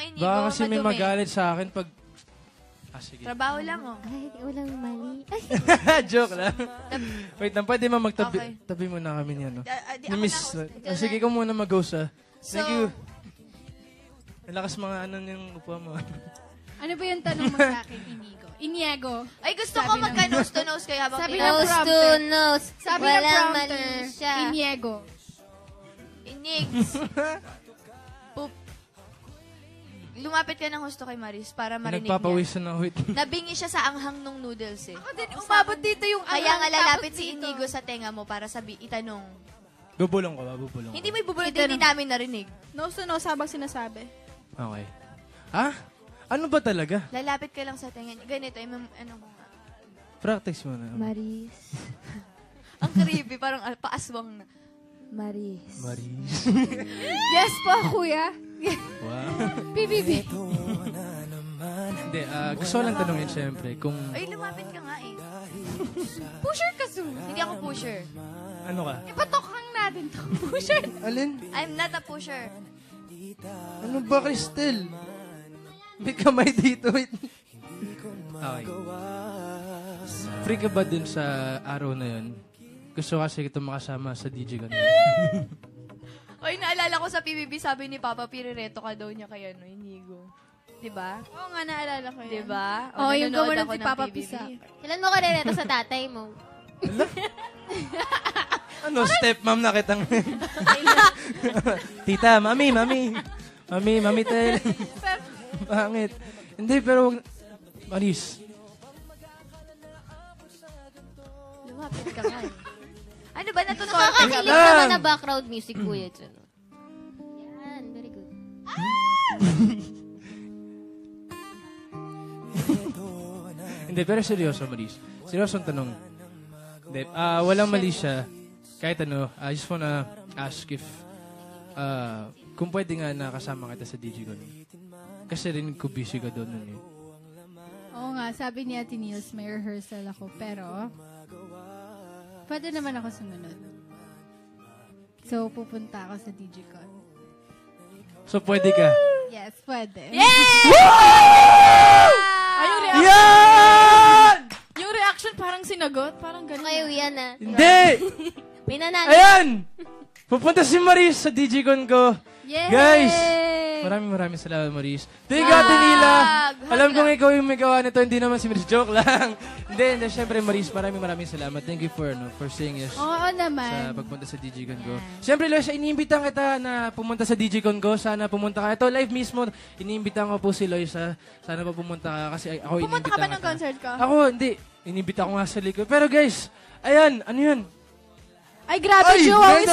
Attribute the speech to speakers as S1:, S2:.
S1: Inigo.
S2: Baka kasi may
S1: madumi.
S2: magalit sa akin pag... sige.
S1: Trabaho lang, oh.
S3: Ay, walang mali.
S2: Joke lang. Wait lang, pwede mo magtabi.
S1: Okay.
S2: Tabi mo na kami niyan, no?
S1: Di
S2: Ni
S1: ako
S2: Miss...
S1: na-host.
S2: Sige ko muna mag-host, ah.
S1: So,
S2: Thank you. Lakas mga ano yung upuan mo.
S4: Ano ba yung tanong mo sa akin, Inigo? Iniego.
S1: Ay, gusto ko magka-nose to nose kayo habang
S4: Sabi
S1: pinag-
S4: ng
S3: Nose to
S4: prompter.
S3: nose.
S4: Sabi ng
S3: Walang
S4: prompter,
S3: mali siya.
S4: Iniego.
S1: Inigs. Poop. Lumapit ka ng husto kay Maris para marinig niya.
S2: Nagpapawisan ako ito.
S1: Nabingi siya sa anghang nung noodles eh.
S4: Ako din, umabot dito yung
S1: Kaya nga
S4: anghang,
S1: lalapit
S4: tapos
S1: si
S4: dito.
S1: Inigo sa tenga mo para itanong.
S2: Bubulong ko ba? Bubulong ko.
S1: Hindi mo ibubulot, hindi namin narinig.
S4: Nose to nose habang sinasabi.
S2: Okay. Ha? Ano ba talaga?
S1: Lalapit ka lang sa tenga niya. Ganito, ano ko nga.
S2: Practice mo na.
S3: Maris.
S1: Ang creepy, parang paaswang na.
S3: Maris.
S2: Maris.
S4: Yes po, kuya.
S2: Wow.
S4: PBB.
S2: Hindi, gusto ko lang tanongin syempre kung
S1: Ay, lumapit ka nga eh.
S4: Pusher ka, Su.
S1: Hindi ako pusher.
S2: ano ka?
S4: Ipatokang natin to. Pusher.
S2: Alin?
S1: I'm not a pusher.
S2: Ano ba, Cristel? May kamay dito. Wait. Okay. Free ka ba dun sa araw na yun? Gusto kasi kita makasama sa DJ ko.
S1: Ay, naalala ko sa PBB, sabi ni Papa, pirireto ka daw niya kay Inigo. Diba?
S4: Oo nga, naalala ko yan.
S1: Diba?
S4: Oo, yung
S1: nanonood
S4: gawin
S1: ako
S4: si
S1: ng
S4: Papa
S1: PBB.
S4: Pisa.
S3: Kailan mo ka rin sa tatay mo?
S2: Ano, stepmom na kitang... Tita, mami. Mami, tel. Pangit. Hindi, pero... Maris.
S1: Lumapit ka nga eh. Ano ba? Natutuwa ka
S3: Nakakakilig
S2: lang.
S3: naman na background music, kuya. Dyan. Yan, very good.
S2: Hindi, pero seryoso, Maris. Seryosong tanong. Hindi, walang mali siya. Kahit ano, I just wanna ask if kung pwede nga nakasama kita sa DJ ko. Kasi rin ko busy ka doon nun eh.
S4: Oo nga, sabi ni Ate Niels, may rehearsal ako. Pero, pwede naman ako sumunod. So, pupunta ako sa DigiCon.
S2: So, pwede ka?
S4: Yes, pwede.
S1: Ay, yung reaction.
S2: Yan!
S4: Yung reaction parang sinagot, parang ganun.
S3: Kayo yan, ah.
S2: Hindi!
S3: May nanalo.
S2: Ayan! Pupunta si Maris sa DigiCon ko.
S4: Yay!
S2: Guys! Maraming salamat, Maris. Thank you, Ate Nila. Alam kong ikaw yung may gawa nito, hindi naman si Maris. Joke lang. Hindi. Siyempre, Maris, maraming salamat. Thank you for saying yes
S4: Oo naman.
S2: sa pagpunta sa DigiCon ko. Siyempre, Loisa, iniimbitahan kita na pumunta sa DigiCon ko. Sana pumunta ka. Ito, live mismo, iniimbitahan ko po si Loisa. Sana pa pumunta ka kasi ako
S4: Pumunta ka ba ng
S2: kita.
S4: concert ko?
S2: Ako, hindi. Iniimbita ko nga sa likod. Pero guys, ayan, ano yun?
S4: Ay, grabe,
S2: Ay,
S4: Joe.
S2: may